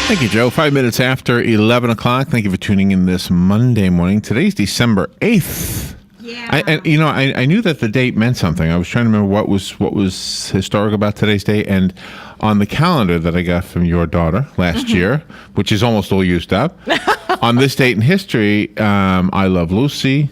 Thank you, Joe. 5 minutes after 11 o'clock. Thank you for tuning in this Monday morning. Today's December 8th. Yeah. I knew that the date meant something. I was trying to remember what was historic about today's date. And on the calendar that I got from your daughter last year, which is almost all used up, on this date in history, I Love Lucy.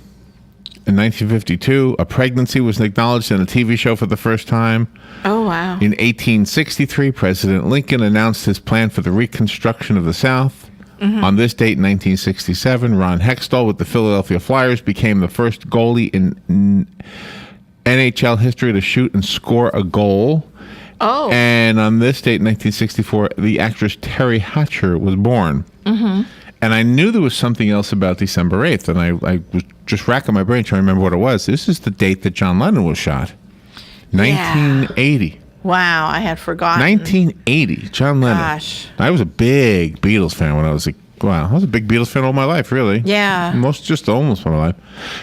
In 1952, a pregnancy was acknowledged in a TV show for the first time. Oh, wow. In 1863, President Lincoln announced his plan for the reconstruction of the South. On this date in 1967, Ron Hextall with the Philadelphia Flyers became the first goalie in NHL history to shoot and score a goal. Oh. And on this date in 1964, the actress Terry Hatcher was born. And I knew there was something else about December 8th, and I was just racking my brain trying to remember what it was. This is the date that John Lennon was shot. 1980. Wow, I had forgotten. 1980, John Lennon. Gosh. I was a big Beatles fan when I was I was a big Beatles fan all my life, really. Yeah. Almost all my life.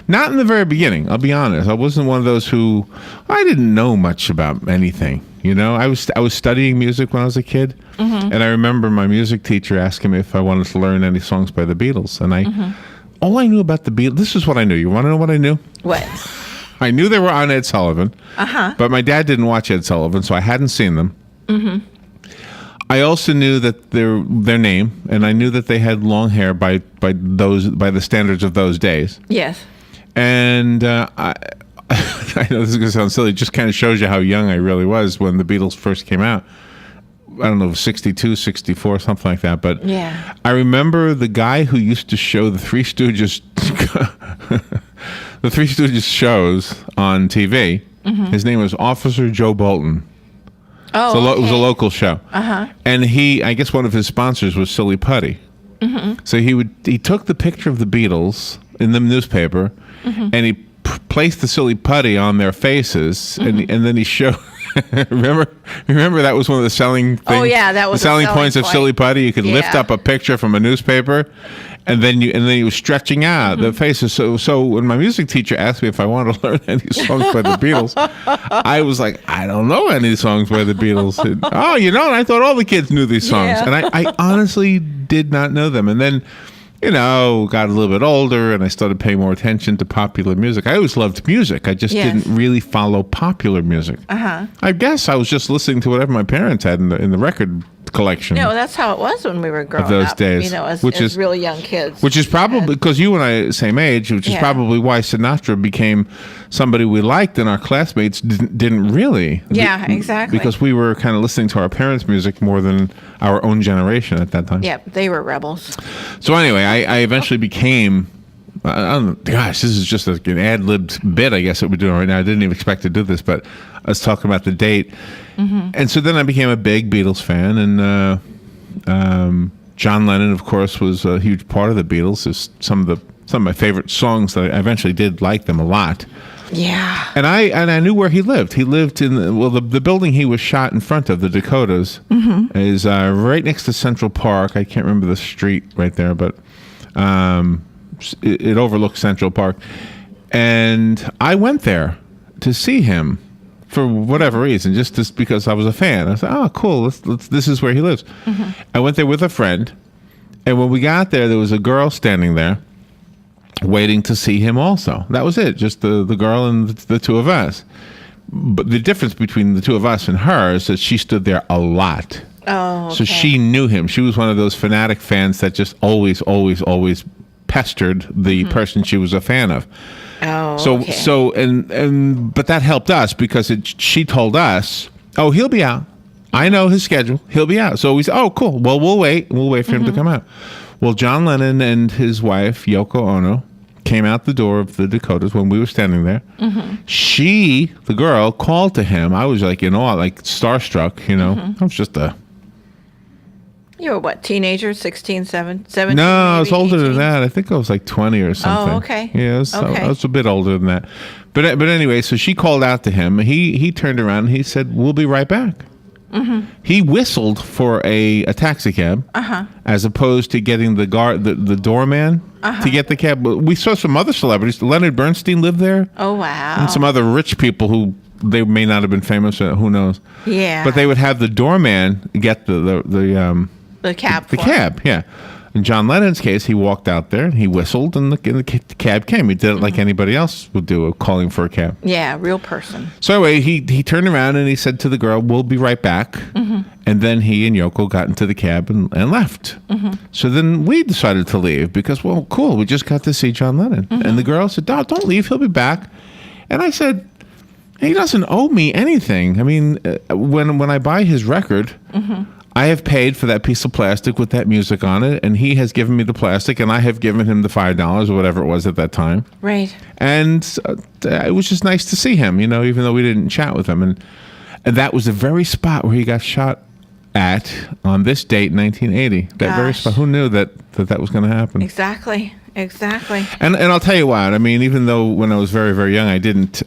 Not in the very beginning, I'll be honest. I wasn't one of those who, I didn't know much about anything. You know, I was studying music when I was a kid, and I remember my music teacher asking me if I wanted to learn any songs by the Beatles, and all I knew about the Beatles, this is what I knew. You want to know what I knew? What? I knew they were on Ed Sullivan, but my dad didn't watch Ed Sullivan, so I hadn't seen them. I also knew that their name, and I knew that they had long hair by the standards of those days. Yes. And I know this is going to sound silly. It just kind of shows you how young I really was when the Beatles first came out. I don't know, 62, 64, something like that. But Yeah. I remember the guy who used to show the Three Stooges, the Three Stooges shows on TV. His name was Officer Joe Bolton. Oh, So it was a local show. And I guess one of his sponsors was Silly Putty. So he took the picture of the Beatles in the newspaper, and he placed the Silly Putty on their faces, and then he showed. remember that was one of the selling things. Oh, yeah, that was the selling a selling points of point. Silly Putty. You could lift Yeah. up a picture from a newspaper, and then he was stretching out the faces. So when my music teacher asked me if I wanted to learn any songs by the Beatles, I was like, I don't know any songs by the Beatles. And, and I thought all the kids knew these songs, Yeah. and I honestly did not know them. And then, got a little bit older, and I started paying more attention to popular music. I always loved music. I just Yes. didn't really follow popular music. I guess I was just listening to whatever my parents had in the record collection. No, that's how it was when we were growing those up. days, As which is- really young kids. Which is probably because you and I same age, which is Yeah. probably why Sinatra became somebody we liked, and our classmates didn't really. Yeah, exactly. Because we were kind of listening to our parents' music more than our own generation at that time. Yeah, they were rebels. So anyway, I eventually became. I don't know, gosh, this is just an ad-libbed bit, I guess, that we're doing right now. I didn't even expect to do this, but I was talking about the date. And so then I became a big Beatles fan, and John Lennon, of course, was a huge part of the Beatles. There's some of my favorite songs that I eventually did like them a lot. Yeah. And I knew where he lived. He lived in the building he was shot in front of, the Dakotas, is right next to Central Park. I can't remember the street right there, but it overlooks Central Park. And I went there to see him for whatever reason, just because I was a fan. I said, "Oh, cool! This is where he lives." I went there with a friend, and when we got there was a girl standing there, waiting to see him. Also, that was it. Just the girl and the two of us. But the difference between the two of us and her is that she stood there a lot. Oh, okay. So she knew him. She was one of those fanatic fans that just always pestered the person she was a fan of. Oh, okay. But that helped us because she told us, "Oh, he'll be out. I know his schedule. He'll be out." So we said, "Oh, cool. Well, we'll wait. We'll wait for him to come out." Well, John Lennon and his wife Yoko Ono came out the door of the Dakotas when we were standing there. She, the girl, called to him. I was like in awe, like starstruck. I was just a. You were what, teenager, 16, 17? No, I was maybe, older 18? than that. I think I was like 20 or something. Oh, okay. Yeah, Okay. I was a bit older than that. But anyway, so she called out to him. He turned around and he said, "We'll be right back." He whistled for a taxi cab as opposed to getting the doorman to get the cab. We saw some other celebrities. Leonard Bernstein lived there. Oh, wow. And some other rich people who they may not have been famous. Who knows? Yeah. But they would have the doorman get the The cab. The cab, yeah. In John Lennon's case, he walked out there and he whistled, and the cab came. He did it like anybody else would do, calling for a cab. Yeah, real person. So anyway, he turned around and he said to the girl, "We'll be right back." And then he and Yoko got into the cab and left. So then we decided to leave because, well, cool, we just got to see John Lennon. And the girl said, "No, don't leave. He'll be back." And I said, "He doesn't owe me anything. I mean, when I buy his record." I have paid for that piece of plastic with that music on it, and he has given me the plastic, and I have given him the $5 or whatever it was at that time. Right. And it was just nice to see him, even though we didn't chat with him. And that was the very spot where he got shot at on this date, 1980. That very spot. Who knew that was going to happen? Exactly. And I'll tell you what. I mean, even though when I was very, very young, I didn't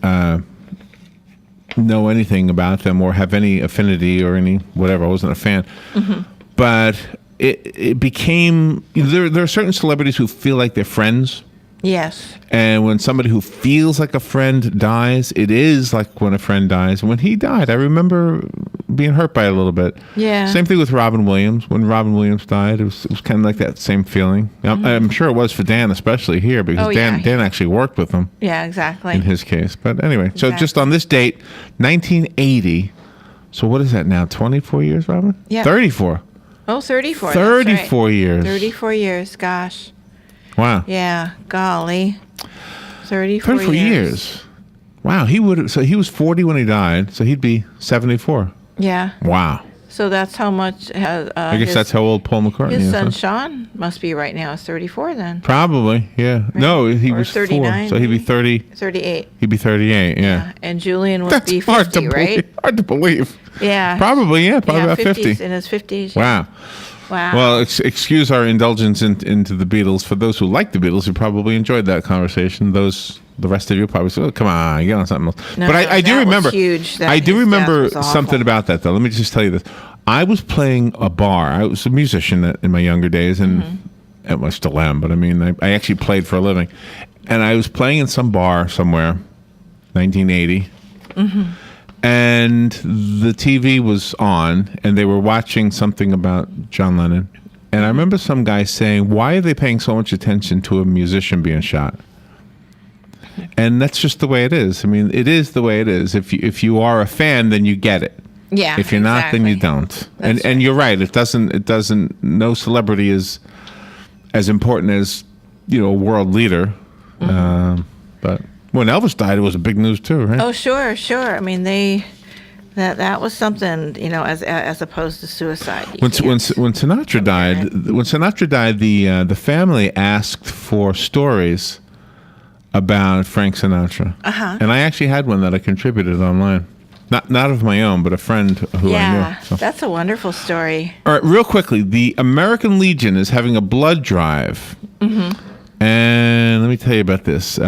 know anything about them or have any affinity or any whatever. I wasn't a fan. But it became, there are certain celebrities who feel like they're friends. Yes. And when somebody who feels like a friend dies, it is like when a friend dies. When he died, I remember being hurt by it a little bit. Yeah. Same thing with Robin Williams. When Robin Williams died, it was kind of like that same feeling. I'm sure it was for Dan, especially here, because Dan actually worked with him. Yeah, exactly. In his case. But anyway, so just on this date, 1980. So what is that now? 24 years, Robin? Yeah. 34. Oh, 34. 34 years. 34 years. Gosh. Wow. Yeah. Golly. 34 years. Wow. He was 40 when he died, so he'd be 74. Yeah. Wow. So that's how much. I guess that's how old Paul McCartney is. His son Sean must be right now. Is 34 then? Probably. Yeah. Right. No, he was 39. 4, so he'd be 30. 38. He'd be 38. Yeah. And Julian would be 50, right? Hard to believe. Yeah. Probably. Yeah. Probably about 50. In his 50s. Wow. Wow. Well, excuse our indulgence into the Beatles. For those who like the Beatles, you probably enjoyed that conversation. The rest of you probably said, "Oh, come on, get on something else." No, but I do remember. Huge. I do remember something about that, though. Let me just tell you this. I was playing a bar. I was a musician in my younger days, and I still am. But I mean, I actually played for a living, and I was playing in some bar somewhere, 1980. And the TV was on, and they were watching something about John Lennon. And I remember some guy saying, "Why are they paying so much attention to a musician being shot?" And that's just the way it is. I mean, it is the way it is. If you are a fan, then you get it. Yeah. If you're not, then you don't. And you're right. It doesn't. No celebrity is as important as a world leader. But when Elvis died, it was a big news too, right? Oh, sure. I mean, that was something, as opposed to suicide. When Sinatra died, the family asked for stories about Frank Sinatra. And I actually had one that I contributed online. Not of my own, but a friend who I knew. Yeah, that's a wonderful story. All right, real quickly, the American Legion is having a blood drive. And let me tell you about this.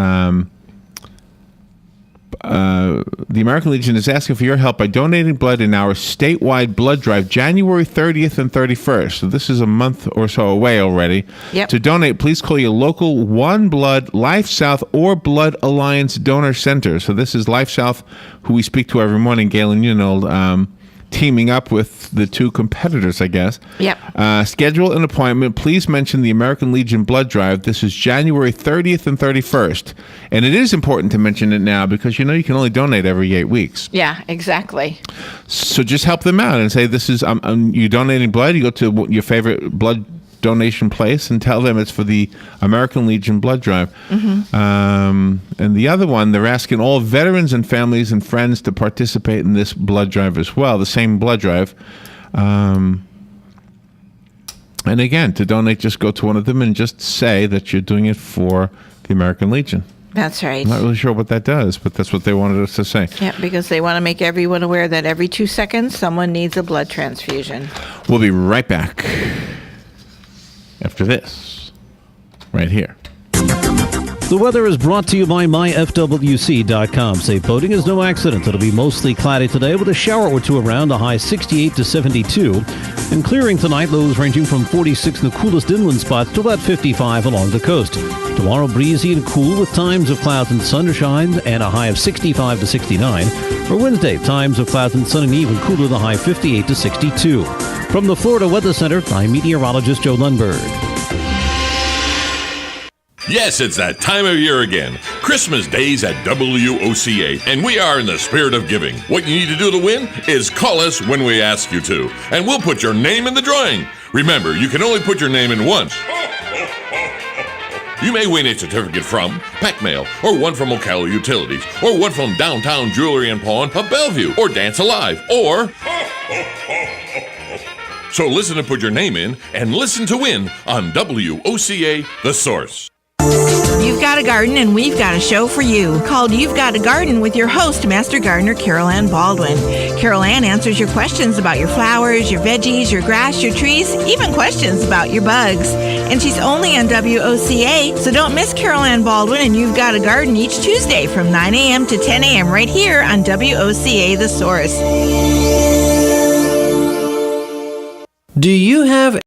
The American Legion is asking for your help by donating blood in our statewide blood drive, January 30th and 31st. So this is a month or so away already. Yep. To donate, please call your local One Blood, Life South, or Blood Alliance donor center. So this is Life South, who we speak to every morning, Galen Unold, teaming up with the two competitors, I guess. Yep. Schedule an appointment. Please mention the American Legion blood drive. This is January 30th and 31st. And it is important to mention it now because, you can only donate every 8 weeks. Yeah, exactly. So just help them out and say, this is, you're donating blood. You go to your favorite blood donation place and tell them it's for the American Legion blood drive. And the other one, they're asking all veterans and families and friends to participate in this blood drive as well, the same blood drive. And again, to donate, just go to one of them and just say that you're doing it for the American Legion. That's right. I'm not really sure what that does, but that's what they wanted us to say. Yeah, because they want to make everyone aware that every 2 seconds, someone needs a blood transfusion. We'll be right back after this, right here. The weather is brought to you by myfwc.com. Safe boating is no accident. It'll be mostly cloudy today with a shower or two around, a high 68 to 72. And clearing tonight, lows ranging from 46 in the coolest inland spots to about 55 along the coast. Tomorrow, breezy and cool with times of clouds and sunshine and a high of 65 to 69. For Wednesday, times of clouds and sun and even cooler, the high 58 to 62. From the Florida Weather Center, I'm meteorologist Joe Lundberg. Yes, it's that time of year again. Christmas Days at WOCA, and we are in the spirit of giving. What you need to do to win is call us when we ask you to, and we'll put your name in the drawing. Remember, you can only put your name in once. You may win a certificate from Pac Mail, or one from Ocala Utilities, or one from Downtown Jewelry and Pawn of Bellevue, or Dance Alive, or... So listen and put your name in, and listen to win on WOCA, The Source. You've got a garden and we've got a show for you called You've Got a Garden with your host, Master Gardener Carol Ann Baldwin. Carol Ann answers your questions about your flowers, your veggies, your grass, your trees, even questions about your bugs. And she's only on WOCA, so don't miss Carol Ann Baldwin and You've Got a Garden each Tuesday from 9 a.m. to 10 a.m. right here on WOCA The Source. Do you have